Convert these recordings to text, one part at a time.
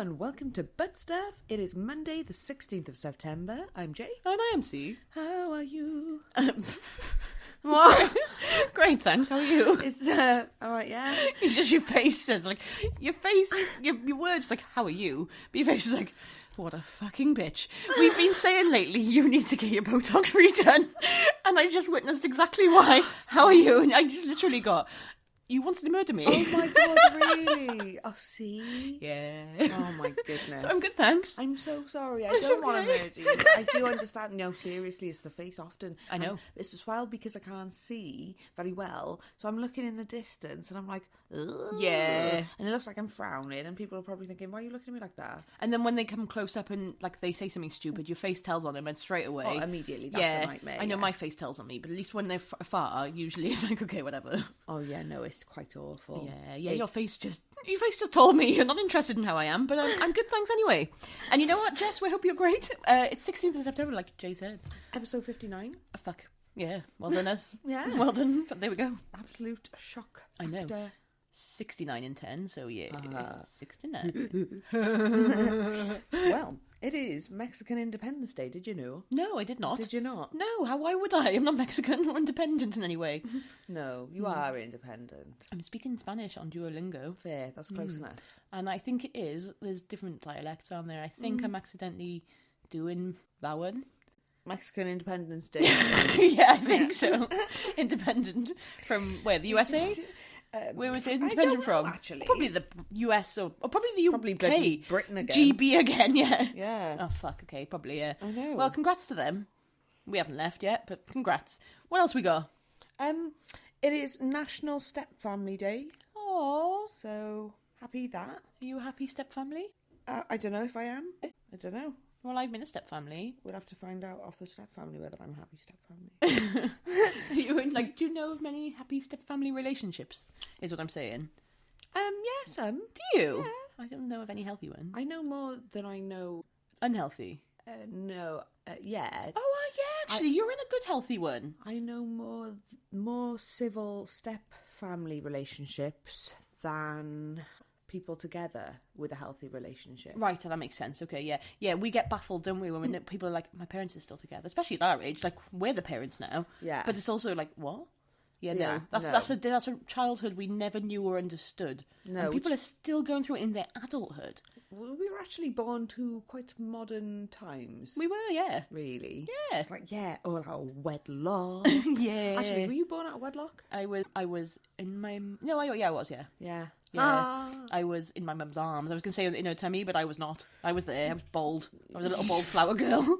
and welcome to ButtStuff. It is Monday the 16th of September. I'm Jay. And I am C. How are you? What? Great, thanks. How are you? It's, alright, yeah. It's just your face says, like, your words, like, how are you? But your face is like, what a fucking bitch. We've been saying lately, you need to get your Botox redone. And I just witnessed exactly why. How are you? And I just literally got... You wanted to murder me. Oh my god, really? Oh, see? Yeah. Oh my goodness. So I'm good, thanks. I'm so sorry. I It's don't want to okay. murder you. I do understand. No, seriously, it's the face often. I know. And it's as well because I can't see very well. So I'm looking in the distance and I'm like, ugh. Yeah. And it looks like I'm frowning and people are probably thinking, why are you looking at me like that? And then when they come close up and, like, they say something stupid, your face tells on them and straight away. Oh, immediately. That's a nightmare. I know my face tells on me, but at least when they're far, usually it's like, okay, whatever. Oh, yeah, no, it's quite awful. Yeah, your face just told me you're not interested in how I am, but I'm good, thanks anyway. And you know what, Jess, we hope you're great. It's 16th of September, like Jay said. Episode 59. Fuck. Yeah, well done us. Yeah. Well done, but there we go. Absolute shock. I know. Factor. 69 and 10, so yeah, 69. Well, it is Mexican Independence Day, did you know? No, I did not. Did you not? No, why would I? I'm not Mexican or independent in any way. No, you are independent. I'm speaking Spanish on Duolingo. Fair, that's close enough. And I think it is. There's different dialects on there. I think I'm accidentally doing that one. Mexican Independence Day. Yeah, I think so. Independent from where? The USA? Where was it independent from? Actually. Probably the US or probably the UK. Probably bloody Britain again. GB again, yeah. Yeah. Oh, fuck, okay, probably, yeah. I know. Well, congrats to them. We haven't left yet, but congrats. What else we got? It is National Step Family Day, Oh, so happy that. are you a happy step family? I don't know if I am. I don't know. Well, I've been a step family. We'll have to find out off the step family whether I'm a happy step family. Do you know of many happy step family relationships? Is what I'm saying. Yeah, some. Do you? Yeah. I don't know of any healthy ones. I know more than I know. Unhealthy. Yeah. Oh, yeah, actually, you're in a good healthy one. I know more civil step family relationships than people together with a healthy relationship. Right, that makes sense. Okay, yeah. Yeah, we get baffled, don't we, when people are like, my parents are still together, especially at our age. Like, we're the parents now. Yeah. But it's also like, what? Yeah, Yeah, no. That's a childhood we never knew or understood. No, And people are still going through it in their adulthood. Well, we were actually born to quite modern times. We were, yeah. Really? Yeah. Like, yeah, all our wedlock. Yeah. Actually, were you born out of wedlock? I was in my... No, I was, yeah. Yeah. Yeah, Ah. I was in my mum's arms. I was going to say in her tummy, but I was not. I was there. I was bold. I was a little bold flower girl.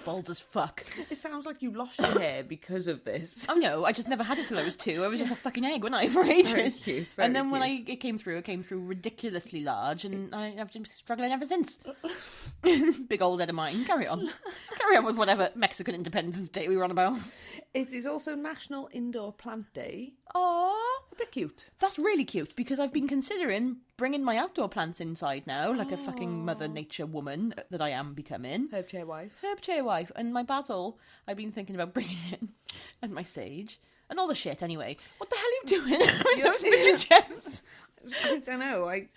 Bold as fuck. It sounds like you lost your hair because of this. Oh no, I just never had it till I was 2. I was just a fucking egg, wasn't I, for ages? Very cute, very and then when cute. it came through ridiculously large, and I've been struggling ever since. Big old head of mine. Carry on with whatever Mexican Independence Day we were on about. It is also National Indoor Plant Day. Oh, A bit cute. that's really cute because I've been considering bringing my outdoor plants inside now, like a fucking Mother Nature woman that I am becoming. Herb chair wife. Herb chair wife, and my basil I've been thinking about bringing in, and my sage and all the shit anyway. What the hell are you doing with those midget gems? I don't know. I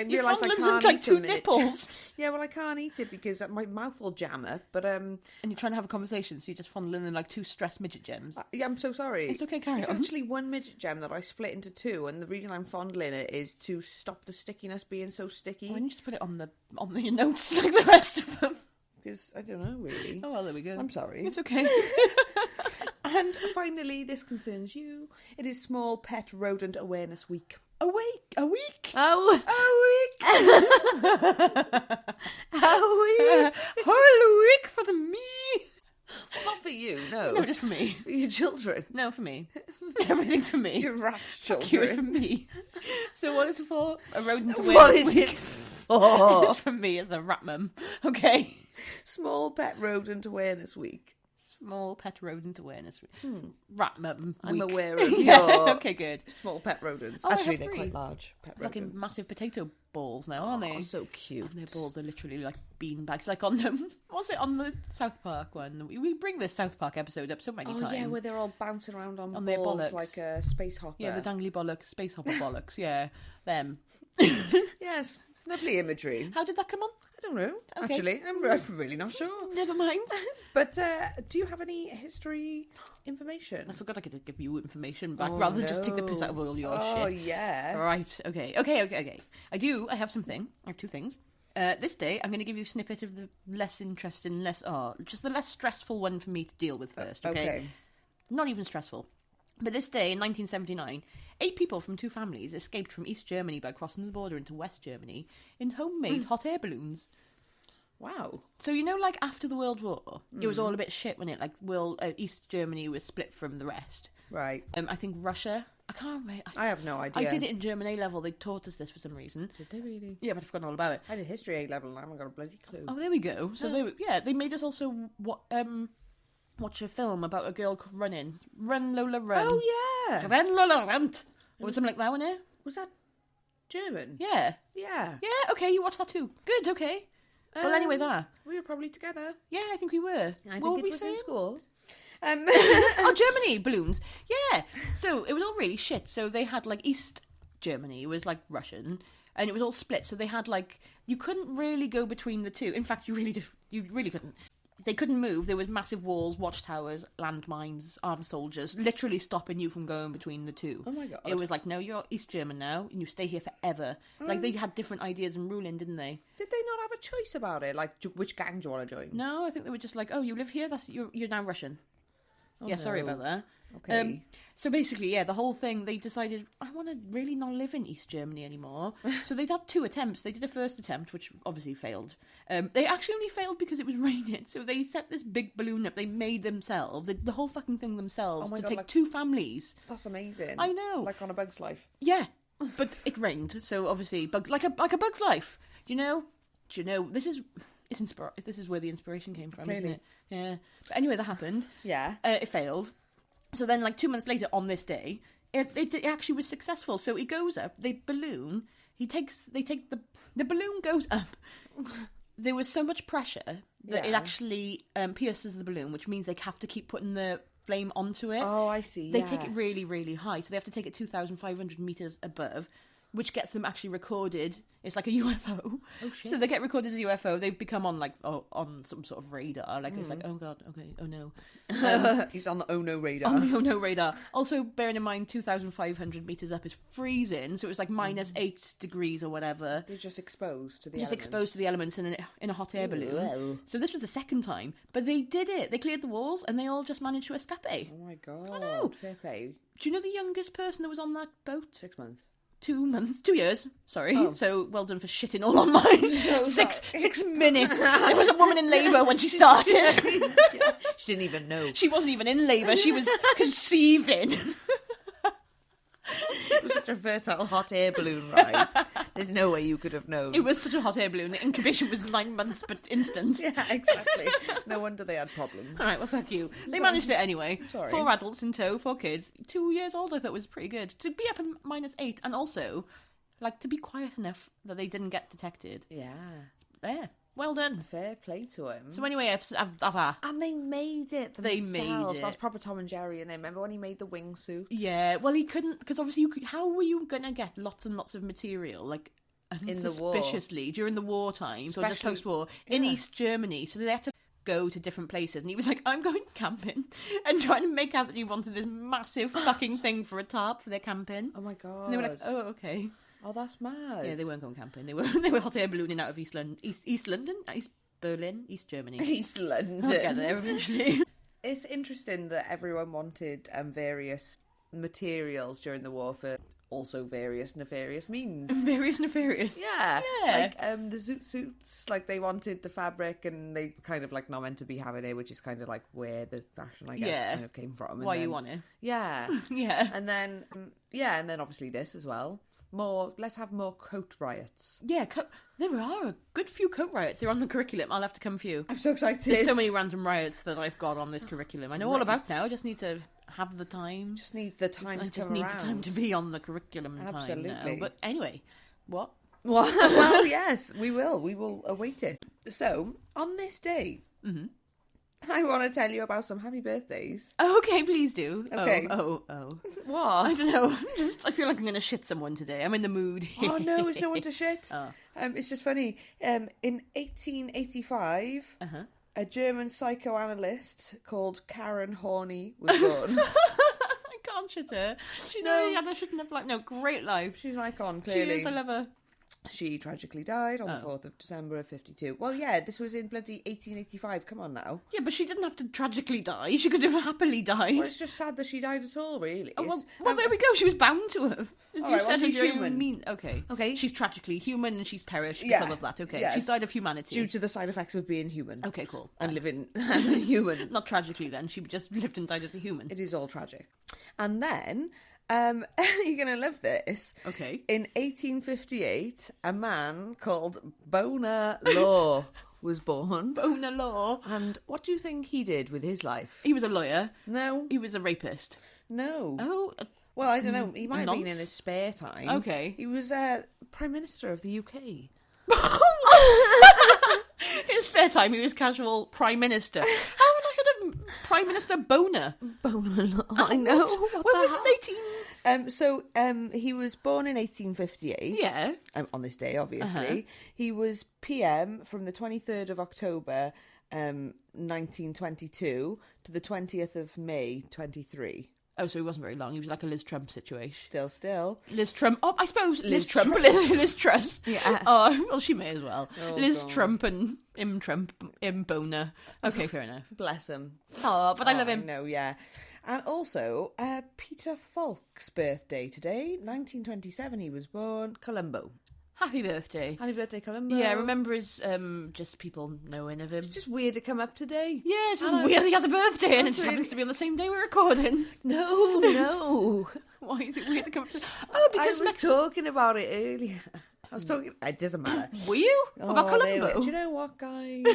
You're realise I fondling can't them like eat 2 them. nipples. Yeah, well, I can't eat it because my mouth will jam up. But And you're trying to have a conversation, so you're just fondling them like 2 stressed midget gems. yeah, I'm so sorry. It's okay, carry It's on. actually one midget gem that I split into 2, and the reason I'm fondling it is to stop the stickiness being so sticky. Why don't you just put it on your notes like the rest of them? Because I don't know really. Oh well, there we go. I'm sorry. It's okay. And finally, this concerns you. It is Small Pet Rodent Awareness Week. A week. Oh, A whole week for me. not for you, no. No, just for me. For your children. No, for me. Everything's for me. Your rat children. Fuck you, it's for me. So what is it for? A rodent awareness What is week. it for? It's for me as a rat mum. Okay. Small Pet Rodent Awareness Week. Small pet rodent awareness week. Rat mum I'm week. aware of Yeah, your okay, good. small pet rodents. Oh, I Actually, have they're 3. quite large pet Fucking rodents. massive potato balls now, aren't they? Oh, so cute. Their balls are literally like bean bags, like on them. Was it on the South Park one? We bring this South Park episode up so many times. Oh, yeah, where they're all bouncing around on their balls bollocks. like a space hopper. Yeah, the dangly bollocks, space hopper bollocks. Yeah, them. Yes, Lovely imagery. How did that come on? I don't know, Okay. actually. I'm really not sure. Never mind. But do you have any history information? I forgot I could give you information back rather than just take the piss out of all your shit. Oh, yeah. Right, okay. I have something. I have two things. This day, I'm going to give you a snippet of the less interesting, just the less stressful one for me to deal with first, okay? Not even stressful. But this day, in 1979, 8 people from 2 families escaped from East Germany by crossing the border into West Germany in homemade hot air balloons. Wow. So, like, after the World War, it was all a bit shit when East Germany was split from the rest. Right. I think Russia... I can't remember. I have no idea. I did it in German A level. They taught us this for some reason. Did they really? Yeah, but I've forgotten all about it. I did history A level and I haven't got a bloody clue. Oh, there we go. So they made us also watch a film about a girl running. Run, Lola, run. Oh, yeah. Run, Lola, run. Or was something like that, wasn't it? Was that German? Yeah. Yeah. Yeah, okay, you watched that too. Good, okay. Well, anyway, that. We were probably together. Yeah, I think we were. I what think were it was in school. Oh, Germany, balloons. Yeah. So it was all really shit. So they had, East Germany was, Russian, and it was all split. So they had, you couldn't really go between the two. In fact, you really couldn't. They couldn't move. There was massive walls, watchtowers, landmines, armed soldiers, literally stopping you from going between the two. Oh my God. It was no, you're East German now, and you stay here forever. They had different ideas and ruling, didn't they? Did they not have a choice about it? Which gang do you want to join? No, I think they were just oh, you live here, you're now Russian. Oh, yeah, sorry no. about that. Okay. So basically, the whole thing, they decided, I want to really not live in East Germany anymore. So they had 2 attempts. They did a first attempt, which obviously failed. They actually only failed because it was raining. So they set this big balloon up. They made themselves, the whole fucking thing themselves, to take 2 families. That's amazing. I know. Like on A Bug's Life. Yeah, but it rained. So obviously, like a Bug's Life. Do you know, this is where the inspiration came from, isn't it? Yeah. But anyway, that happened. Yeah. It failed. So then, 2 months later, on this day, it actually was successful. So it goes up. The balloon. The balloon goes up. There was so much pressure that it actually pierces the balloon, which means they have to keep putting the flame onto it. Oh, I see. They take it really, really high. So they have to take it 2,500 meters above, which gets them actually recorded. It's like a UFO. Oh, shit. So they get recorded as a UFO. They become on on some sort of radar. It's oh God, okay, oh no. He's on the oh no radar. On the oh no radar. Also, bearing in mind, 2,500 meters up is freezing, so it was minus 8 degrees or whatever. They're just exposed to the elements. Exposed to the elements in a hot air balloon. Well. So this was the second time, but they did it. They cleared the walls, and they all just managed to escape. Oh my God. I know. Fair play. Do you know the youngest person that was on that boat? 6 months. 2 months, 2 years, sorry. Oh. So well done for shitting all on mine. So 6 minutes. There was a woman in labour when she started. Yeah. She didn't even know. She wasn't even in labour, she was conceiving. It was such a versatile hot air balloon ride. There's no way you could have known. It was such a hot air balloon. The incubation was 9 months, but instant. Yeah, exactly. No wonder they had problems. All right, well, fuck you. They managed it anyway. Sorry. 4 adults in tow, 4 kids. 2 years old, I thought was pretty good. To be up in minus 8, and also, to be quiet enough that they didn't get detected. Yeah. There. Well done. Fair play to him. So anyway, I've and they made it themselves. They made it. That's proper Tom and Jerry, and remember when he made the wingsuit? Yeah, well, he couldn't, because obviously, how were you going to get lots and lots of material, unsuspiciously, during the war times, or just post-war, in East Germany? So they had to go to different places, and he was like, I'm going camping, and trying to make out that he wanted this massive fucking thing for a tarp for their camping. Oh my God. And they were like, oh, okay. Oh, that's mad. Yeah, they weren't going camping. They were hot air ballooning out of East London, East London, East Berlin, East Germany. East London. I'll get there eventually. It's interesting that everyone wanted various materials during the war for also various nefarious means. Various nefarious. Yeah. Yeah. The zoot suits, they wanted the fabric, and they kind of not meant to be having it, which is kind of where the fashion, I guess, kind of came from. And why you want it. Yeah. Yeah. And then, and then obviously this as well. Let's have more coat riots. Yeah, there are a good few coat riots. They're on the curriculum. I'll have to come for you. I'm so excited. There's so many random riots that I've got on this curriculum. I know all about now. I just need to have the time. Just need the time to the time to be on the curriculum Absolutely. time now. But anyway, what? Well, yes, we will. We will await it. So, on this day, I want to tell you about some happy birthdays. Okay, please do. Okay. Oh. What? I don't know. I feel like I'm going to shit someone today. I'm in the mood. Oh, no, it's no one to shit. Oh. It's just funny. In 1885, a German psychoanalyst called Karen Horney was born. I can't shit her. She's already had a shit enough life. No, great life. She's an icon, clearly. She is, I love her. She tragically died on the 4th of December of 52. Well, yeah, this was in bloody 1885. Come on now. Yeah, but she didn't have to tragically die. She could have happily died. Well, it's just sad that she died at all, really. Oh, well, there we go. She was bound to have. As you said, she's you human. mean. Okay. Okay. She's tragically human and she's perished because of that. Okay. Yeah. She's died of humanity. Due to the side effects of being human. Okay, cool. And Thanks. living as a human. Not tragically then. She just lived and died as a human. It is all tragic. And then... you're going to love this. Okay. In 1858, a man called Bonar Law was born. Bonar Law. And what do you think he did with his life? He was a lawyer. No. He was a rapist. No. Oh. Well, I don't know. He might have been in nonce? his spare time. Okay. He was Prime Minister of the UK. In his spare time, he was casual Prime Minister. How would I heard of Prime Minister Bonar? Bonar Law. I know. When was this 18? He was born in 1858. Yeah. On this day, obviously. He was PM from the 23rd of October, 1922 to the 20th of May, 23. Oh, so he wasn't very long. He was like a Liz Trump situation. Still. Liz Trump. Oh, I suppose Liz Trump. Trump. Liz Truss. Yeah. Oh, well, she may as well. Oh, Liz God. Trump and Im Bonar. Okay, fair enough. Bless him. Oh, but I love him. No, yeah. And also, Peter Falk's birthday today, 1927 he was born, Columbo. Happy birthday. Happy birthday, Columbo. Yeah, remember his, just people knowing of him. It's just weird to come up today. Yeah, it's just weird he has a birthday and it just happens to be on the same day we're recording. No. Why is it weird to come up to... Oh, because I was talking about it earlier. I was talking... It doesn't matter. Were you? About Columbo? Do you know what, guys?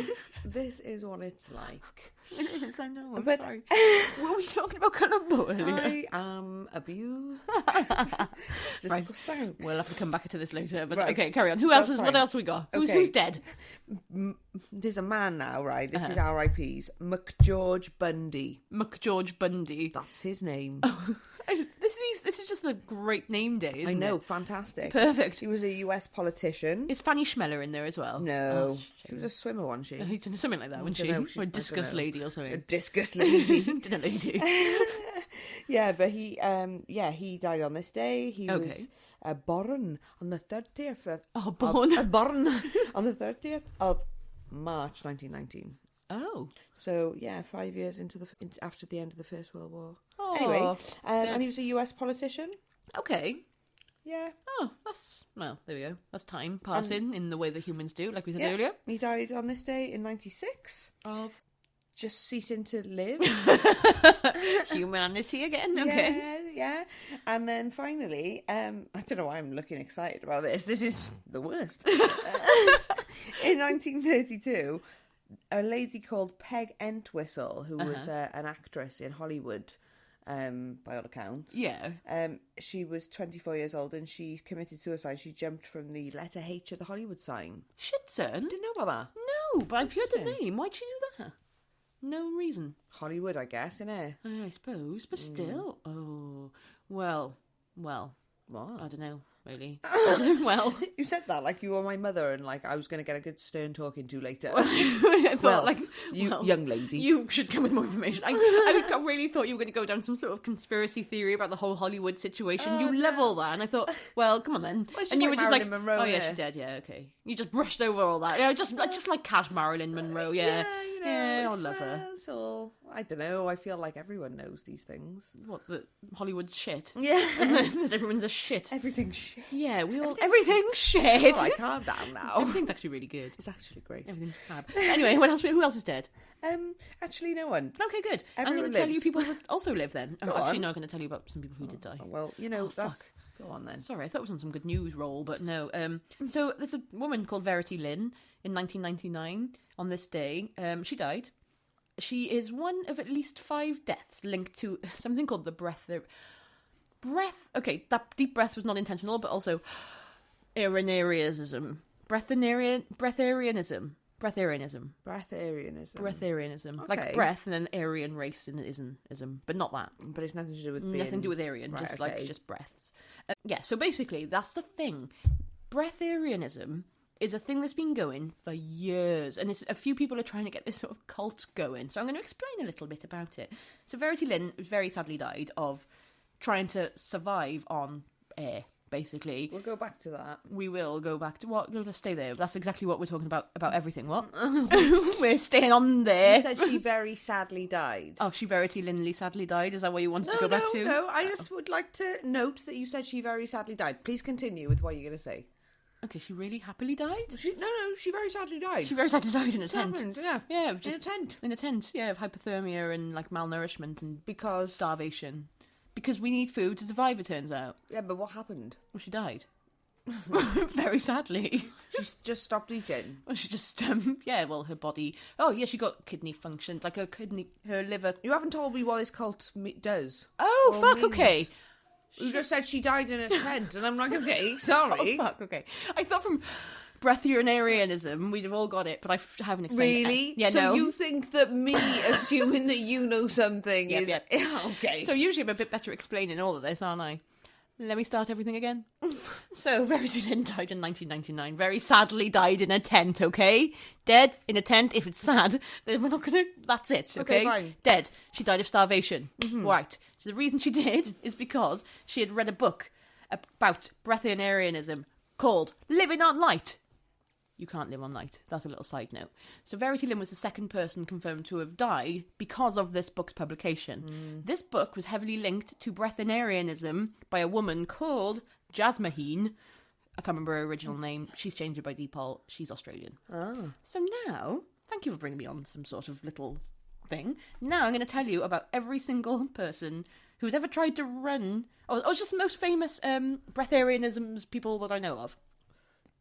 This is what it's like. It is, I know, I'm But- sorry. Were we talking about Columbo earlier? I am abused. It's disgusting. We'll have to come back to this later, but Right. okay, carry on. That's What fine. else we got? Okay. Who's dead? There's a man now, right? This is RIP's. McGeorge Bundy. McGeorge Bundy. That's his name. This is just the great name day, isn't I know, it? fantastic. Perfect. He was a US politician. Is Fanny Schmeller in there as well? No, Oh, she was a swimmer, wasn't she? something like that, wasn't she? dunno, Or a I discus dunno. lady or A something. discus lady. Dinner lady. Yeah, but he died on this day. He Okay. was born on the 30th of... Oh, born. Born on the 30th of March 1919. Oh. So, yeah, 5 years after the end of the First World War. Oh, Anyway, dead. and he was a US politician. Okay. Yeah. Oh, well, there we go. That's time passing in the way that humans do, like we said Yeah. earlier. He died on this day in 96. Of Just ceasing to live. humanity again. Okay. Yeah. And then finally, I don't know why I'm looking excited about this. This is the worst. In 1932, a lady called Peg Entwistle, who was an actress in Hollywood, by all accounts. Yeah. She was 24 years old and she committed suicide. She jumped from the letter H of the Hollywood sign. Shit, son. Didn't know about that. No, but I've heard the Interesting. name. Why'd she do that? No reason. Hollywood, I guess, innit? I suppose, but still. Oh, well, What? I don't know, really. Well, You said that like you were my mother and like I was going to get a good stern talking to later. I thought, young lady. You should come with more information. I really thought you were going to go down some sort of conspiracy theory about the whole Hollywood situation. You love all that, and I thought, well, come on then. Well, it's and you just were like just like, Marilyn Monroe, oh yeah, innit? she's dead. Yeah, okay. You just brushed over all that. Yeah, just like cash Marilyn Monroe. Yeah, yeah, I love her. So I don't know. I feel like everyone knows these things. What, the Hollywood's shit? Yeah, That everyone's a shit. everything's shit. Yeah, everything's shit. All right, calm down now. Everything's actually really good. It's actually great. Everything's fab. Anyway, who else is dead? Actually, no one. Okay, good. I'm Everyone going to tell you lives. people that also live then. I'm Go actually on. not going to tell you about some people who did die. Well, you know, that's... fuck. Go on then. Sorry, I thought it was on some good news roll, but no. So there's a woman called Verity Lynn in 1999 on this day. She died. She is one of at least 5 deaths linked to something called the breath. Okay, that deep breath was not intentional, but also breatharianism. Breatharianism. Breatharianism. Okay. Like breath and then Aryan race and ism, but not that. But it's nothing to do with being... Nothing to do with Aryan, Right, just okay. just breaths. Yeah, so basically, that's the thing. Breatharianism is a thing that's been going for years, and a few people are trying to get this sort of cult going. So I'm going to explain a little bit about it. So Verity Lynn very sadly died of trying to survive on air, basically. We'll go back to that. We will go back to what? Let's stay there. That's exactly what we're talking about everything. What? We're staying on there. You said she very sadly died. Oh, she Verity Lindley sadly died? Is that what you wanted to go back to? No, I just would like to note that you said she very sadly died. Please continue with what you're going to say. Okay, she really happily died? No, she very sadly died. She very sadly died in a It's tent. happened, yeah. Yeah, In a tent. In a tent, yeah, of hypothermia and like malnourishment and Because... starvation. Because we need food to survive, it turns out. Yeah, but what happened? Well, she died. Very sadly. She just stopped eating. Well, she just, her body... Oh, yeah, she got kidney function, like her liver... You haven't told me what this cult does. Oh, Or fuck, means. okay. You just said she died in a tent, and I'm like, okay, sorry. Oh, fuck, okay. I thought from breatharianism, we'd have all got it, but I haven't explained Really? it. Yeah, so no. you think that me assuming that you know something is... Yep. Okay. So usually I'm a bit better explaining all of this, aren't I? Let me start everything again. So Verity Lynn died in 1999. Very sadly died in a tent, okay? Dead in a tent. If it's sad, then we're not going to... That's it, okay? Okay, fine. Dead. She died of starvation. Right. So the reason she did is because she had read a book about breatharianism called Living on Light. You can't live on light. That's a little side note. So Verity Lynn was the second person confirmed to have died because of this book's publication. This book was heavily linked to breatharianism by a woman called Jasmaheen. I can't remember her original name. She's changed it by default. She's Australian. Oh. So now, thank you for bringing me on some sort of little thing. Now I'm going to tell you about every single person who's ever tried to run, or just the most famous breatharianism's people that I know of,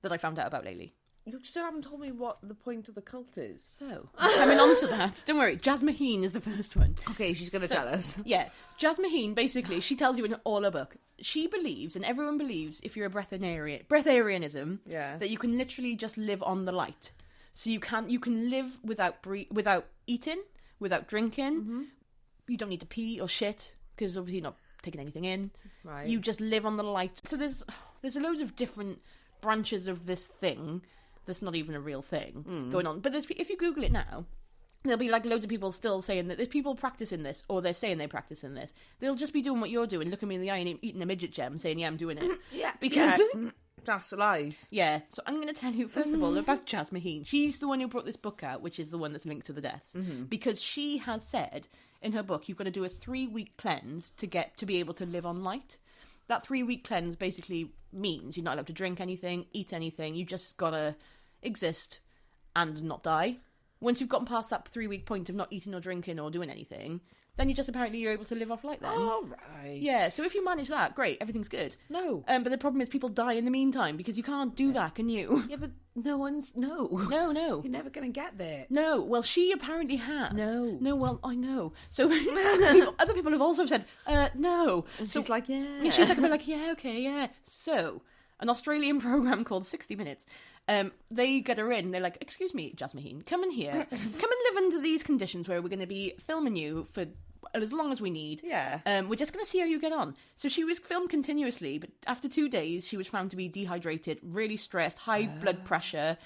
that I found out about lately. You still haven't told me what the point of the cult is. So, coming on to that, don't worry, Jasmaheen is the first one. Okay, she's going to tell us. Yeah, Jasmaheen, basically, she tells you in all her book, she believes, and everyone believes, if you're a breatharianism, Yeah. that you can literally just live on the light. So you can live without eating, without drinking. You don't need to pee or shit, because obviously you're not taking anything in. Right. You just live on the light. So there's loads of different branches of this thing that's not even a real thing going on. But if you Google it now, there'll be like loads of people still saying that there's people practicing this, or they're saying they practice in this. They'll just be doing what you're doing, looking me in the eye and eating a midget gem, saying, yeah, I'm doing it. Yeah. Because... Yeah. That's lies. Yeah, so I'm going to tell you, first of all, about Jasmaheen. She's the one who brought this book out, which is the one that's linked to the deaths. Because she has said in her book, you've got to do a 3-week cleanse to be able to live on light. That 3-week cleanse basically means you're not allowed to drink anything, eat anything. You just got to exist and not die. Once you've gotten past that 3-week point of not eating or drinking or doing anything, then you're able to live off light then. All right. Yeah, so if you manage that, great, everything's good. No. But the problem is people die in the meantime because you can't do that, can you? Yeah, but no. No. You're never going to get there. No, well, she apparently has. No. No, well, I know. So other people have also said, no. And so she's like, yeah. Yeah, she's like, they're like, yeah, okay, yeah. So, an Australian program called 60 Minutes, they get her in. They're like, excuse me, Jasmaheen, come in here. Come and live under these conditions where we're going to be filming you for as long as we need. Yeah. We're just going to see how you get on. So she was filmed continuously, but after 2 days, she was found to be dehydrated, really stressed, high blood pressure.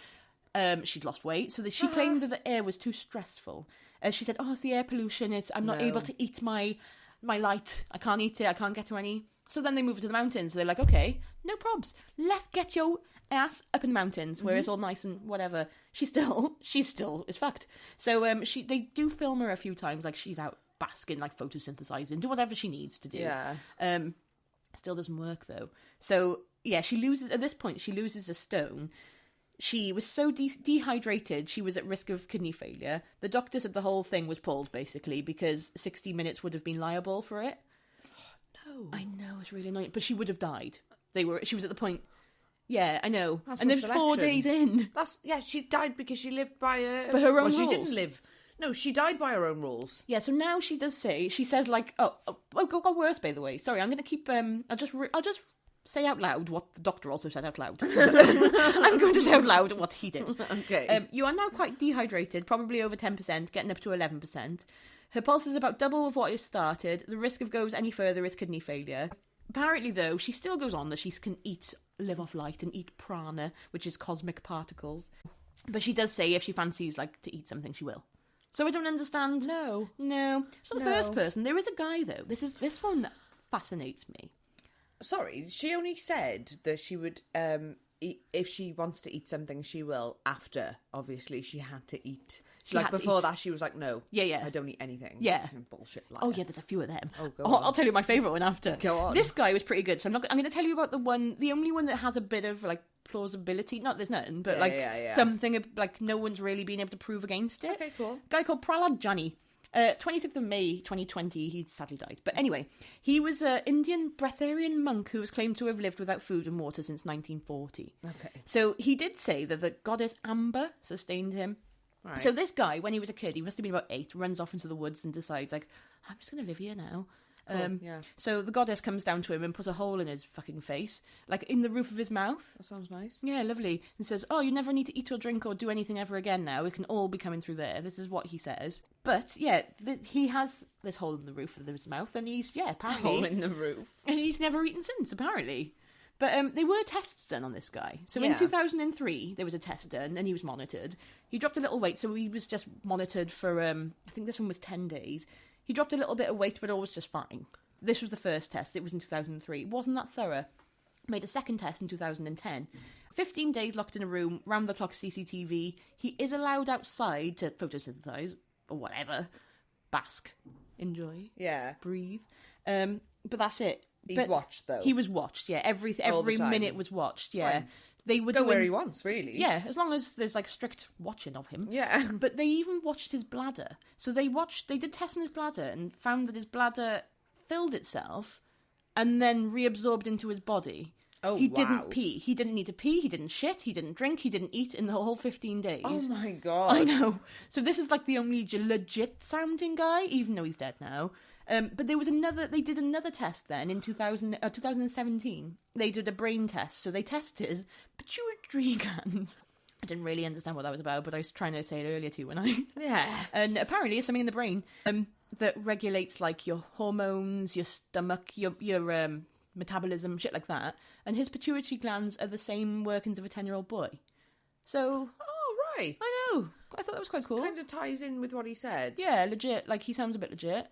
She'd lost weight, so she claimed that the air was too stressful. She said, oh, it's the air pollution. I'm not able to eat my light. I can't eat it. I can't get to any. So then they moved to the mountains. They're like, okay, no probs. Let's get your ass up in the mountains where it's all nice and whatever. She still is fucked. So they do film her a few times, like she's out basking, like photosynthesizing, do whatever she needs to do. Yeah. Still doesn't work though. So yeah, she loses a stone. She was so dehydrated, she was at risk of kidney failure. The doctor said the whole thing was pulled basically because 60 Minutes would have been liable for it. No. I know, it's really annoying, but she would have died. She was at the point. Yeah, I know. That's and then your 4 selection. days in. She died because she lived by her own well, rules. she didn't live. No, she died by her own rules. Yeah, so now she says like, got worse by the way. Sorry, I'm going to keep, I'll just say out loud what the doctor also said out loud. I'm going to say out loud what he did. Okay. You are now quite dehydrated, probably over 10%, getting up to 11%. Her pulse is about double of what it started. The risk of goes any further is kidney failure. Apparently, though, she still goes on that she can live off light and eat prana, which is cosmic particles. But she does say if she fancies, like, to eat something, she will. So I don't understand. No. She's not the first person. There is a guy, though. This one that fascinates me. Sorry, she only said that she would, if she wants to eat something, she will. After, obviously, she had to eat. Before that, she was like, no. Yeah. I don't eat anything. Yeah. Bullshit. Oh, yeah, there's a few of them. Oh, go on. I'll tell you my favourite one after. Go on. This guy was pretty good, so I'm going to tell you about the only one that has a bit of, like, plausibility. Not there's nothing, but, something, like, no one's really been able to prove against it. Okay, cool. A guy called Prahlad Jani. 26th of May 2020, he sadly died. But anyway, he was an Indian breatharian monk who was claimed to have lived without food and water since 1940. Okay. So he did say that the goddess Amber sustained him. Right. So this guy, when he was a kid, he must have been about 8, runs off into the woods and decides, like, I'm just going to live here now. Yeah. So the goddess comes down to him and puts a hole in his fucking face, like in the roof of his mouth. That sounds nice. Yeah, lovely. And says, oh, you never need to eat or drink or do anything ever again now. It can all be coming through there. This is what he says. But, yeah, he has this hole in the roof of his mouth and he's, apparently... Hole in the roof. And he's never eaten since, apparently. But there were tests done on this guy. So in 2003, there was a test done and he was monitored. He dropped a little weight, so he was just monitored for, I think this one was 10 days. He dropped a little bit of weight, but all was just fine. This was the first test. It was in 2003. It wasn't that thorough. Made a second test in 2010. 15 days locked in a room, round-the-clock CCTV. He is allowed outside to photosynthesize, or whatever. Bask. Enjoy. Yeah. Breathe. But that's it. He's watched, though. He was watched, yeah. Every minute was watched, yeah. Fine. They would go where he wants, really. Yeah, as long as there's, like, strict watching of him. Yeah. But they even watched his bladder. So they did tests on his bladder and found that his bladder filled itself and then reabsorbed into his body. Oh, he wow. didn't pee. He didn't need to pee. He didn't shit. He didn't drink. He didn't eat in the whole 15 days. Oh, my God. I know. So this is, like, the only legit sounding guy, even though he's dead now. But there was they did another test then in 2017. They did a brain test. So they tested his pituitary glands. I didn't really understand what that was about, but I was trying to say it earlier too when I... Yeah. And apparently it's something in the brain that regulates, like, your hormones, your stomach, your metabolism, shit like that. And his pituitary glands are the same workings of a 10-year-old boy. So... Oh, right. I know. I thought that was quite cool. Kind of ties in with what he said. Yeah, legit. Like, he sounds a bit legit.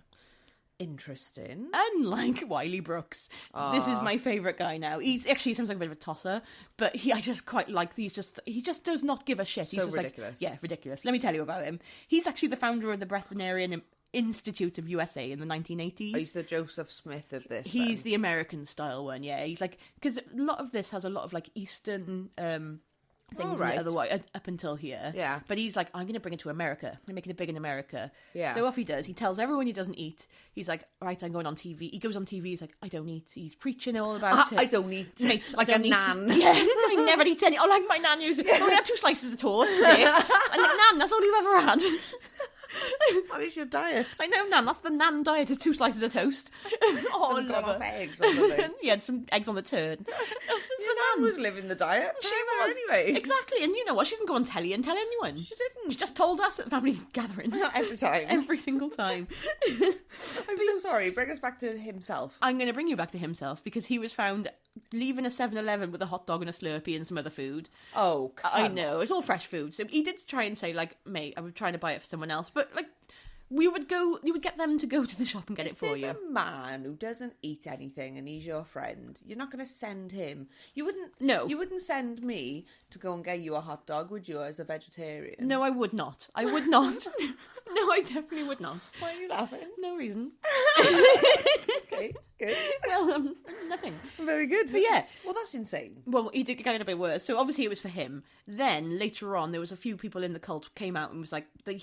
Interesting. Unlike Wiley Brooks. This is my favourite guy now. He sounds like a bit of a tosser, but I just quite like these. He just does not give a shit. He's So just ridiculous. Like, yeah, ridiculous. Let me tell you about him. He's actually the founder of the Breatharian Institute of USA in the 1980s. He's the Joseph Smith of this. He's the American style one, yeah. He's like, because a lot of this has a lot of, like, Eastern things in it otherwise, up until here. Yeah. But he's like, I'm going to bring it to America. I'm going to make it big in America. Yeah. So off he does. He tells everyone he doesn't eat. He's like, right, I'm going on TV. He goes on TV. He's like, I don't eat. He's preaching all about it. I don't eat. Mate, like a nan. Yeah. I never eat any. Oh, like my nan used to. I only had 2 slices of toast today. And nan, that's all you've ever had. What is your diet? I know, Nan. That's the Nan diet of 2 slices of toast. Oh, Some gone off eggs or something. He had some eggs on the turn. Your nan was living the diet. She forever was. anyway. Exactly. And you know what? She didn't go on telly and tell anyone. She didn't. She just told us at family gathering. Every time. Every single time. I'm so sorry. Bring us back to himself. I'm going to bring you back to himself because he was found leaving a 7-Eleven with a hot dog and a Slurpee and some other food. Oh, I know. It's all fresh food. So he did try and say, like, mate, I was trying to buy it for someone else. But, like, you would get them to go to the shop and get it for you. If there's a man who doesn't eat anything and he's your friend, you're not going to send him. You wouldn't. No. You wouldn't send me to go and get you a hot dog, would you, as a vegetarian? No, I would not. I would not. No, I definitely would not. Why are you laughing? No reason. Okay, good. Well, nothing. Very good. But yeah. Well, that's insane. Well, he did get a bit worse. So obviously it was for him. Then later on, there was a few people in the cult came out and was like, they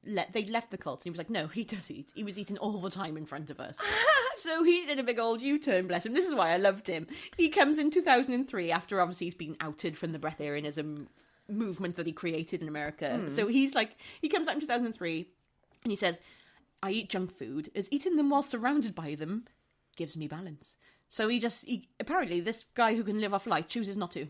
left the cult. And he was like, no, he does eat. He was eating all the time in front of us. So he did a big old U-turn, bless him. This is why I loved him. He comes in 2003 after obviously he's been outed from the breatharianism movement that he created in America. So he comes out in 2003 and he says, I eat junk food as eating them while surrounded by them gives me balance. So apparently this guy who can live off light chooses not to.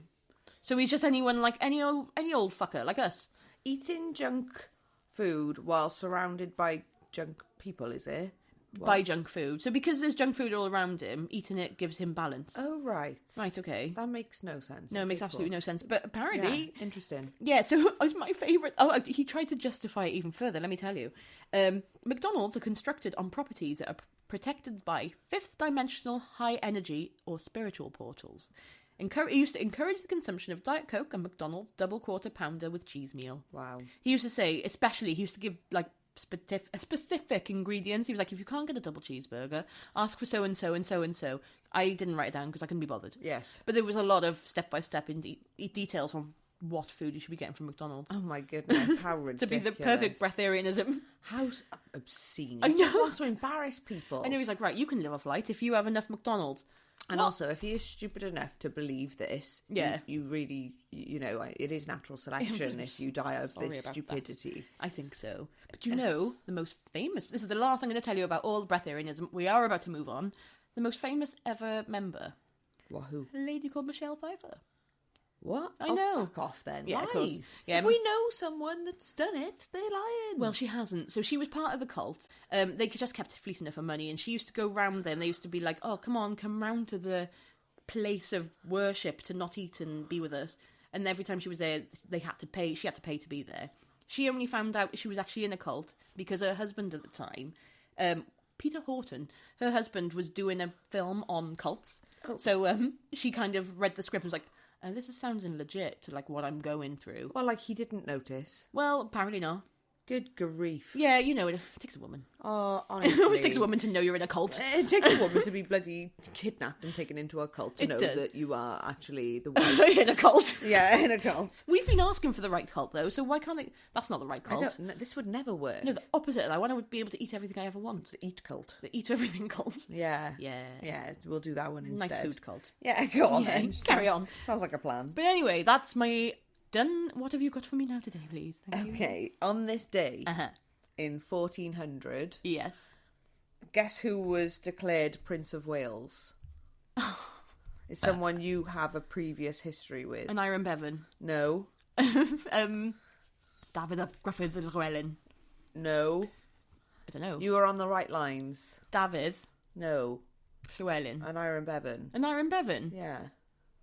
So he's just anyone like any old fucker like us. Eating junk food while surrounded by junk people, is it? By junk food. So because there's junk food all around him, eating it gives him balance. Oh, right. Right, okay. That makes no sense. No, it makes absolutely no sense. But apparently... Yeah, interesting. Yeah, so it's my favourite... Oh, he tried to justify it even further, let me tell you. McDonald's are constructed on properties that are protected by fifth-dimensional high-energy or spiritual portals. He used to encourage the consumption of Diet Coke and McDonald's double quarter pounder with cheese meal. Wow. He used to say, especially, he used to give, like, specific ingredients. He was like, if you can't get a double cheeseburger, ask for so-and-so and so-and-so. I didn't write it down because I couldn't be bothered. Yes. But there was a lot of step-by-step details on what food you should be getting from McDonald's. Oh my goodness, how ridiculous. To be the perfect breatharianism. How obscene. I know. He just wants to embarrass people. I know, he's like, right, you can live off light if you have enough McDonald's. And also, if you're stupid enough to believe this, yeah, you really, it is natural selection if you die of this stupidity. That. I think so. But the most famous, this is the last I'm going to tell you about all the breatharianism. We are about to move on. The most famous ever member. Wahoo. A lady called Michelle Pfeiffer. What? I know. Fuck off then. Yeah, Lies. of course. Yeah, if we know someone that's done it, they're lying. Well, she hasn't. So she was part of the cult. They just kept fleecing her for money, and she used to go round there, and they used to be like, oh, come round to the place of worship to not eat and be with us. And every time she was there, she had to pay to be there. She only found out she was actually in a cult because her husband at the time, Peter Horton, her husband was doing a film on cults. Oh. So she kind of read the script and was like, this is sounding legit to like what I'm going through. Well, like he didn't notice. Well, apparently not. Good grief. Yeah, it takes a woman. Oh, honestly. It always takes a woman to know you're in a cult. It takes a woman to be bloody kidnapped and taken into a cult to know that you are actually the one. In a cult. Yeah, in a cult. We've been asking for the right cult, though, so why can't they... That's not the right cult. This would never work. No, the opposite. I want to be able to eat everything I ever want. The eat cult. The eat everything cult. Yeah. Yeah. Yeah, we'll do that one instead. Nice food cult. Yeah, go on then. Carry on. Sounds like a plan. But anyway, that's my... Done. What have you got for me now today, please? Thank you. Okay, on this day... Uh-huh. In 1400, yes. Guess who was declared Prince of Wales? Is someone you have a previous history with? An Iron Bevan. No. David of Gruffydd and Llewellyn. No. I don't know. You are on the right lines. David. No. Llewellyn. An Iron Bevan. An Iron Bevan? Yeah.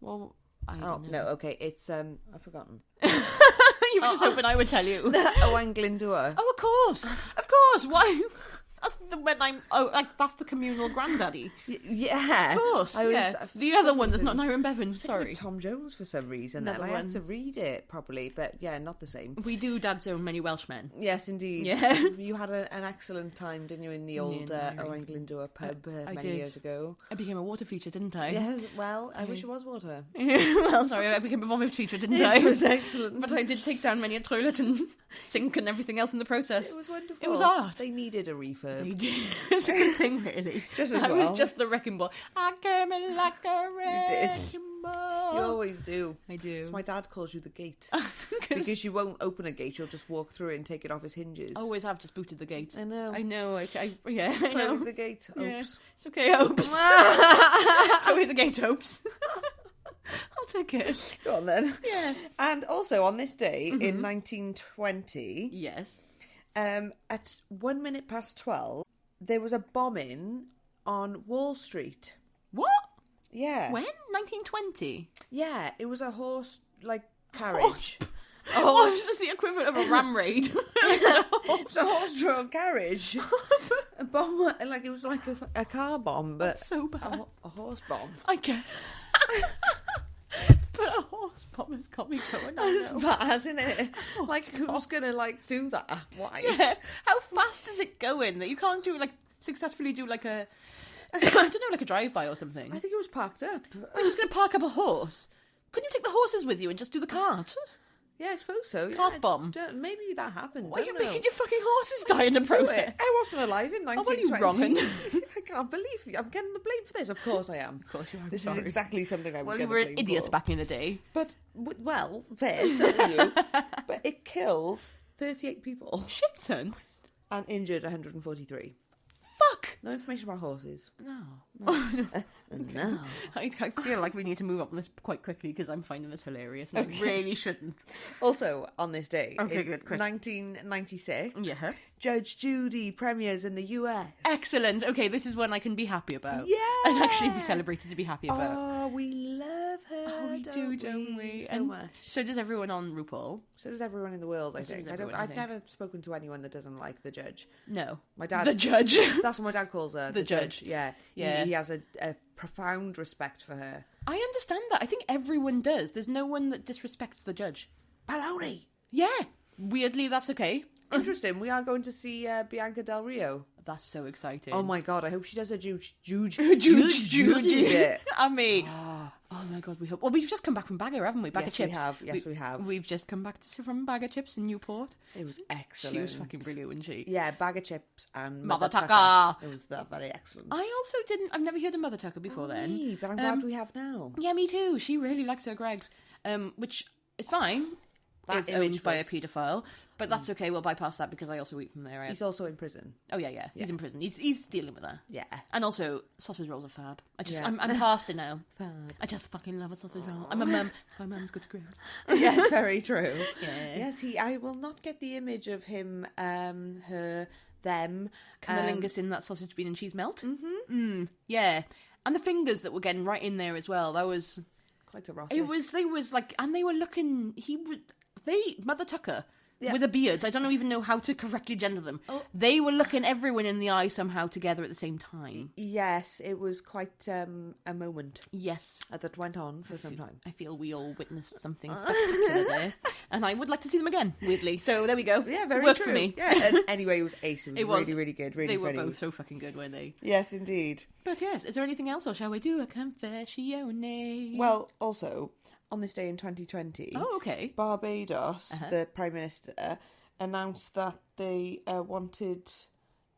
Well, I don't know. No, okay, it's, I've forgotten. You were just hoping I would tell you. Owain Glyndŵr. Oh, of course. Of course. Why? That's the communal granddaddy. Yeah. Of course. The other one that's not an Iron Bevan. Sorry. Tom Jones for some reason. I had to read it properly, but yeah, not the same. We do Dad's Own Many Welshmen. Yes, indeed. Yeah. You had an excellent time, didn't you, in the old Owain Glyndŵr pub many years ago? I became a water feature, didn't I? Yes, well, I wish it was water. Well, sorry, I became a vomit feature, didn't I? It was excellent. But I did take down many a toilet and sink and everything else in the process. It was wonderful. It was art. They needed a refurb. They did. It's a good thing, really. I was just the wrecking ball. I came in like a wrecking ball. You always do. I do. So my dad calls you the gate. Because you won't open a gate, you'll just walk through it and take it off its hinges. I always have just booted the gate. I know. I know. I Close know. the gate. Oops. Yeah. It's okay, Oops. Go with the gate, Oops. I'll take it. Go on then. Yeah. And also on this day in 1920... Yes. At 1 minute past 12, there was a bombing on Wall Street. What? Yeah. When? 1920? Yeah, it was a horse, carriage. Horse? What is this the equivalent of a ram raid? It's a horse-drawn carriage. A bomb, it was like a car bomb, but that's so bad. A horse bomb. I get. But a horse bomb has got me going. That's bad, isn't it? Who's gonna do that? Why? Yeah. How fast is it going that you can't successfully do a I don't know, a drive-by or something? I think it was parked up. You're just going to park up a horse? Couldn't you take the horses with you and just do the cart? Yeah, I suppose so. Cart bomb. Maybe that happened. Why are you making your fucking horses die in the process? I wasn't alive in 1920. Oh, well, you wrong. I can't believe you. I'm getting the blame for this. Of course I am. Of course you are. This is exactly something I would get the blame for. Well, you were an idiot back in the day. But, fair, so are you. But it killed 38 people. Shit, son. And injured 143. Fuck! No information about horses. No. No. I feel like we need to move up on this quite quickly because I'm finding this hilarious and I really shouldn't. Also, on this day, Okay, in good, quick. 1996, Yeah. Judge Judy premieres in the US. Excellent. Okay, this is one I can be happy about. Yeah. And actually be celebrated to be happy about. Oh, we love her. Oh, we do, don't we? So And much. so does everyone on RuPaul. So does everyone in the world, I So think. does everyone, I've I think. never spoken to anyone that doesn't like the judge. No. My dad. The judge. That's what my dad calls her. The judge. Yeah. Yeah. He has a profound respect for her. I understand that. I think everyone does. There's no one that disrespects the judge. Baloney. Yeah. Weirdly, that's okay. Interesting. We are going to see Bianca Del Rio. That's so exciting. Oh my god! I hope she does a Judy Judy. bit. I mean, oh my god, we hope. Well, we've just come back from Bagger, haven't we? Bagger Yes, chips. we have. Yes, we have. We've just come back from Bagger chips in Newport. It was excellent. She was fucking brilliant, wasn't she? Yeah, bag of chips and Mother Tucker. Tucker. It was very excellent. I also didn't. I've never heard of Mother Tucker before. Then, but I'm glad we have now. yeah, me too. She really likes her Gregs, which is fine. That It's image owned by a was- paedophile, but that's okay. We'll bypass that because I also eat from there. He's also in prison. Oh yeah. He's in prison. He's dealing with her. Yeah. And also, sausage rolls are fab. Yeah. I'm past it now. Fab. I just fucking love a sausage roll. I'm a mum, so my mum's good to Gregs. Yes, very true. Yeah. Yes, I will not get the image of him, her, them. Cunnilingus in that sausage, bean and cheese melt. Mm-hmm. Yeah. And the fingers that were getting right in there as well. That was... Quite erotic. They was like... And they were looking... Mother Tucker... Yeah. With a beard. I don't even know how to correctly gender them. Oh. They were looking everyone in the eye somehow together at the same time. Yes, it was quite a moment Yes. that went on for some time. I feel we all witnessed something spectacular there. And I would like to see them again, weirdly. So there we go. Yeah, very Worked true. for me. Yeah, and anyway, it was ace. It was was. really, really good. Really They were funny. both so fucking good, weren't they? Yes, indeed. But yes, is there anything else, or shall we do a confession? Well, also, on this day in 2020, Oh, okay. Barbados, Uh-huh. the Prime Minister, announced that they wanted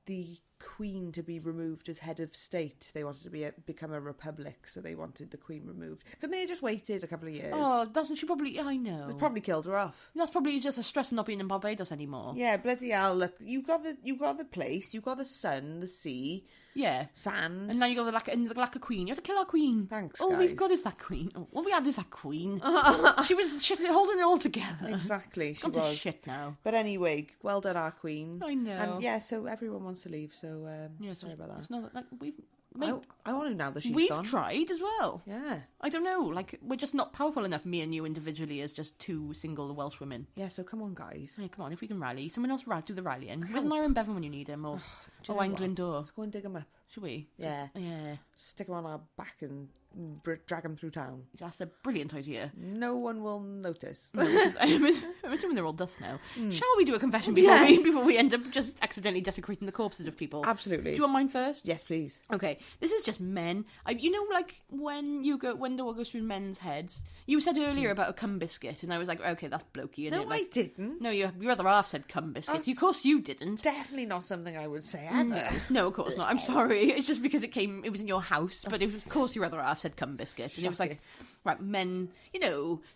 the Queen to be removed as head of state. They wanted to become a republic, so they wanted the Queen removed. Couldn't they have just waited a couple of years? Oh, doesn't she probably... I know. It probably killed her off. That's probably just a stress of not being in Barbados anymore. Yeah, bloody hell, look, you got the place, you got the sun, the sea, Yeah. sand. And now you got the lack of queen. You have to kill our queen. Thanks, All guys. we've got is that queen. Oh, all we had is that queen. She's holding it all together. Exactly, she Gone to was. shit now. But anyway, well done, our Queen. I know. And yeah, so everyone wants to leave, so Yeah, sorry about that. It's not like I want to now that she's we've gone. tried as well. Yeah. I don't know. Like, we're just not powerful enough, me and you individually, as just two single Welsh women. Yeah, so come on, guys. Hey, come on, if we can rally. Someone else do the rallying. Where's Nyron Bevan when you need him? Or Do you know Angling what? Door? Let's go and dig them up. Should we? Yeah. Yeah. Stick them on our back and drag them through town. That's a brilliant idea. No one will notice. I'm assuming they're all dust now. Hmm. Shall we do a confession Yes. before we end up just accidentally desecrating the corpses of people? Absolutely. Do you want mine first? Yes, please. Okay, this is just men. You know, like when the one goes through men's heads. You said earlier about a cum biscuit, and I was like, okay, that's blokey, isn't No, it? Like, I didn't. no, your other half said cum biscuit. Of course you didn't. Definitely not something I would say ever. No, of course not. I'm sorry. It's just because it was in your house, but of course your other half said cum biscuit, and it was like, right, men,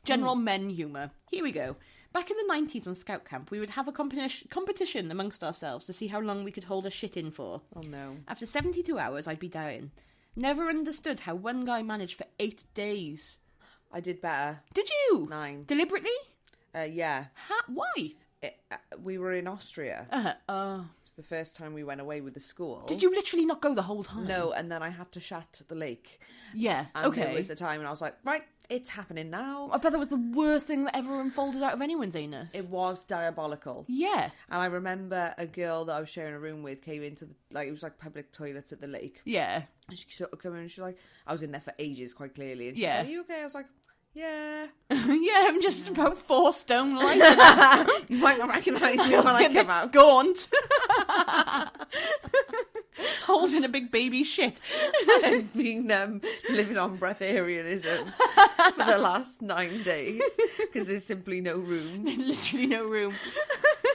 general men humour. Here we go. Back in the 90s on Scout Camp, we would have a competition amongst ourselves to see how long we could hold a shit in for. Oh no. After 72 hours, I'd be dying. Never understood how one guy managed for 8 days. I did better. Did you? 9. Deliberately? Yeah. Why? We were in Austria. It's the first time we went away with the school. Did you literally not go the whole time? No, and then I had to shat at the lake. Yeah, And okay. it was the time and I was like, right, it's happening now. I bet that was the worst thing that ever unfolded out of anyone's anus. It was diabolical. Yeah. And I remember a girl that I was sharing a room with came into it was like public toilets at the lake. Yeah. And she sort of came in and she's like, I was in there for ages, quite clearly. And she's Yeah. like, are you okay? I was like, yeah. Yeah, I'm just about 4 stone lighter. You might not recognise me when I come out. Gaunt. Holding a big baby shit. I've been living on breatharianism for the last 9 days because there's simply no room. Literally no room.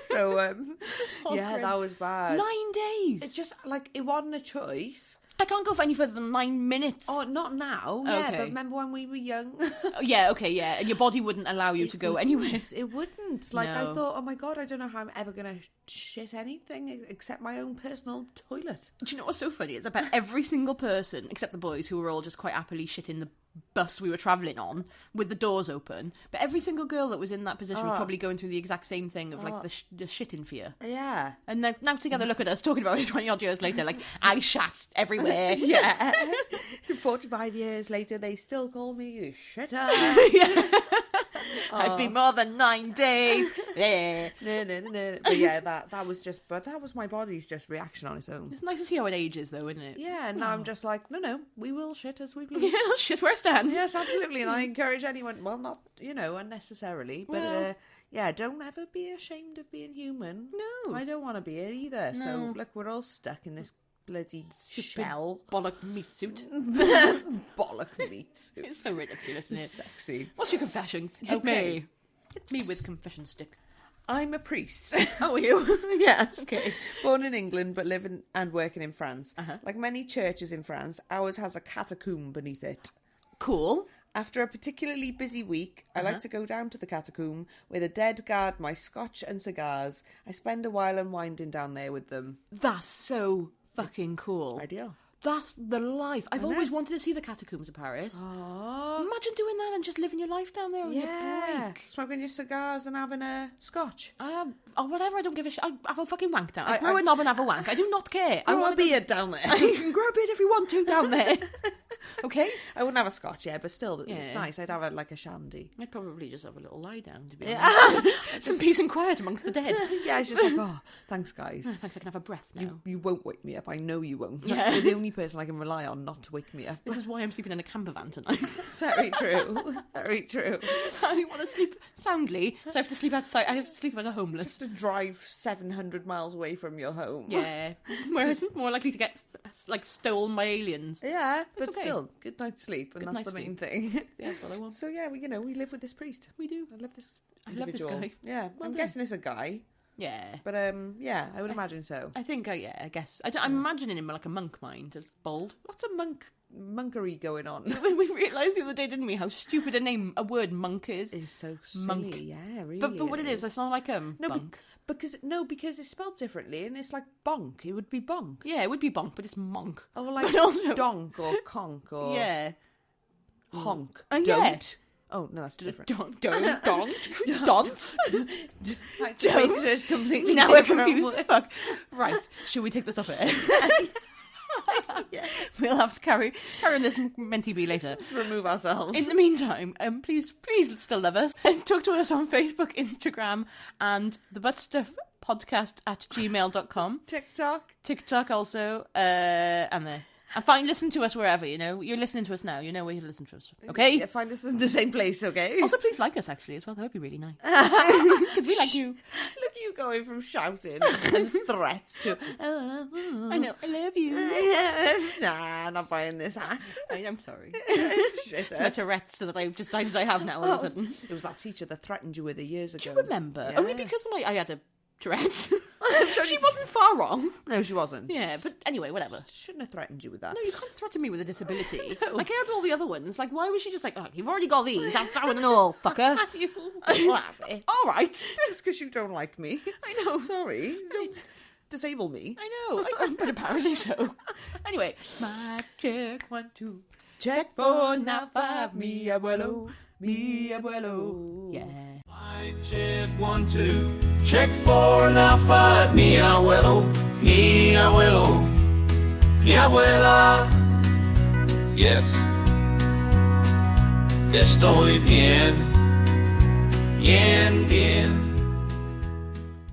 So, Oh, yeah, grim. that was bad. 9 days. It's just, like, it wasn't a choice. I can't go for any further than 9 minutes. Oh, not now. Yeah, Okay. but remember when we were young? Yeah, okay, yeah. And your body wouldn't allow you to go anywhere. It wouldn't. Like, I No. thought, oh my God, I don't know how I'm ever going to shit anything except my own personal toilet. Do you know what's so funny? It's about every single person, except the boys, who were all just quite happily shitting the bus we were travelling on with the doors open. But every single girl that was in that position was probably going through the exact same thing of like the shitting fear. Yeah. And now together, look at us talking about it 20 odd years later. Like, I shat everywhere. Yeah. So 45 years later, they still call me a shitter. Yeah. I've been more than 9 days. Yeah. No. But yeah, that was my body's just reaction on its own. It's nice to see how it ages, though, isn't it? Yeah, and now I'm just like, no, we will shit as we please. Yeah, shit where I stand. Yes, absolutely, and I encourage anyone, well, not, unnecessarily, but Well. yeah, don't ever be ashamed of being human. No. I don't want to be it either. No. So, look, we're all stuck in this bloody shell. Bollock meat suit. Bollock meat suit. It's so ridiculous, isn't it? Sexy. What's your confession? Hit Okay. me. Hit me with confession stick. I'm a priest. How are you? Yes. Okay. Born in England, but living and working in France. Uh-huh. Like many churches in France, ours has a catacomb beneath it. Cool. After a particularly busy week, I like to go down to the catacomb where the dead guard my scotch and cigars. I spend a while unwinding down there with them. That's so fucking cool. Ideal. That's the life. I've always wanted to see the catacombs of Paris. Oh, Imagine doing that and just living your life down there on your yeah. break. Smoking your cigars and having a scotch. Or whatever, I don't give a shit. I'll have a fucking wank down. I I- grow a knob and have a wank. I do not care. I Grow a want beard down there. You can grow a beard if you want to down there. Okay? I wouldn't have a scotch, yeah, but still, Yeah. it's nice. I'd have like a shandy. I'd probably just have a little lie down, to be Yeah. honest. Some peace and quiet amongst the dead. Yeah, it's just like, oh, thanks, guys. Thanks, I can have a breath now. You won't wake me up. I know you won't. Yeah. You're the only person I can rely on not to wake me up. This is why I'm sleeping in a camper van tonight. Very true. Very true. I want to sleep soundly, so I have to sleep outside. I have to sleep like a homeless. To drive 700 miles away from your home. Yeah. Whereas I'm more likely to get, like, stolen by aliens. Yeah, but okay. still, good night's sleep, and Good that's night's the main thing. Yeah, that's what I want. So yeah, we live with this priest. We do. I love this. I love this individual. guy. Yeah, Well I'm done. guessing it's a guy, Yeah. but yeah, I would imagine so. I think, I guess. I'm imagining him like a monk mind, as bold. What's a monkery going on? We realised the other day, didn't we, how stupid a word monk is. It's so silly. Monk. Yeah, really. But what it is, it's not like No, bunk. because it's spelled differently, and it's like bonk. It would be bonk. Yeah, it would be bonk, but it's monk. Or like But also- donk or conk or Yeah. honk. Yeah. Don't. Oh no, that's different. Don't. Don't. It's completely Now we're different confused word. as fuck. Right, should we take this off air? Yeah. We'll have to carry on this mentee bee later. Let's remove ourselves. In the meantime, please still love us. Talk to us on Facebook, Instagram, and the ButtStuff Podcast at gmail.com. TikTok also, and there. And fine, listen to us wherever, You're listening to us now. You know where you listen to us. Okay? Yeah, find us in the same place, okay? Also, please like us, actually, as well. That would be really nice. Because we like you. Look at you going from shouting and threats to, I know. I love you. nah, not buying this hat. I'm sorry. Shit. It's my Tourette's that I've decided I have now all of a sudden. It was that teacher that threatened you with it years ago. Do you remember? Yeah. Only because I had a Tourette's. She wasn't far wrong. No, she wasn't. Yeah, but anyway, whatever. Shouldn't have threatened you with that. No, you can't threaten me with a disability. No. Like, I had all the other ones. Like, why was she just like, oh, you've already got these. Have that one and all, fucker. You have it. All right. Just because you don't like me. I know. Sorry. Don't disable me. I know. But apparently so. Anyway. My check 1, 2. Check 4, now 5, mi abuelo, mi abuelo. Yeah. I check 1, 2, check 4, now 5, mi abuelo, mi abuelo, mi abuela. Yes, estoy bien, bien, bien.